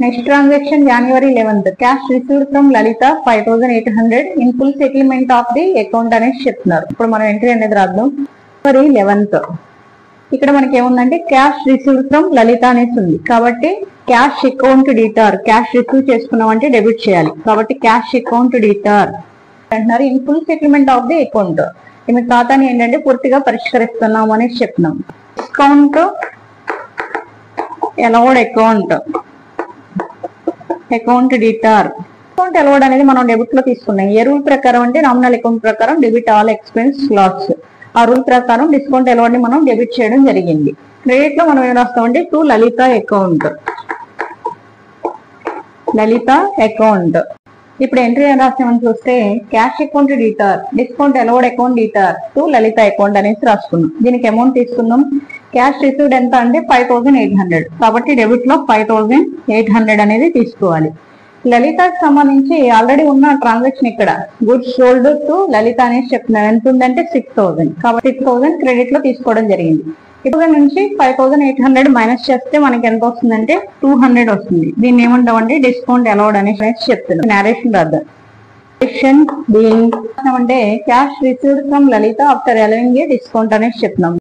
Next transaction January 11th, cash received from Lalitha 5800 in full settlement of the account అనేసి చెప్తున్నారు. ఇప్పుడు మనం entry అనేది రాద్దాం. జనవరి 11th ఇక్కడ మనకి ఏముందంటే క్యాష్ రిసీవ్డ్ ఫ్రమ్ లలిత అనేసి ఉంది. కాబట్టి cash account debtor, cash receive చేసుకున్నాం అంటే డెబిట్ చేయాలి. కాబట్టి క్యాష్ అకౌంట్ డీటార్ అంటున్నారు. In full settlement of the account, మీ ఖాతాని ఏంటంటే పూర్తిగా పరిష్కరిస్తున్నాం అనేసి చెప్తున్నాం. Discount allowed account, account debtor. Account allowed అనేది మనం డెబిట్ లో తీసుకున్నాం. ఏ రూల్ ప్రకారం అంటే నామినల్ అకౌంట్ ప్రకారం డెబిట్ ఆల్ ఎక్స్పెన్స్ లాస్. ఆ రూల్ ప్రకారం డిస్కౌంట్ అలౌడ్ ని మనం డెబిట్ చేయడం జరిగింది. క్రెడిట్ లో మనం ఏం రాస్తామంటే to Lalitha account, Lalitha account. ఇప్పుడు ఎంట్రీ ఏం రాస్తామని చూస్తే cash account debtor, discount allowed account debtor to Lalitha account అనేసి రాసుకున్నాం. దీనికి అమౌంట్ తీసుకుందాం. క్యాష్ రిసీవ్డ్ ఎంత అంటే 5800, కాబట్టి డెబిట్ లో 5800 అనేది తీసుకోవాలి. లలితకి సంబంధించి ఆల్రెడీ ఉన్న ట్రాన్సాక్షన్ ఇక్కడ గుడ్స్ సోల్డ్ టు లలిత అనేసి చెప్తున్నారు. ఎంత ఉందంటే 6000, కాబట్టి 6000 క్రెడిట్ లో తీసుకోవడం జరిగింది. 6000 నుంచి 5800 మైనస్ చేస్తే మనకి ఎంత వస్తుందంటే 200 వస్తుంది. దీన్ని ఏమంటామంటే డిస్కౌంట్ అలౌడ్ అనేసి చెప్తున్నాం. నేరేషన్ రాద్దాం. అంటే cash received from Lalitha after allowing a discount అనేసి చెప్తున్నాం.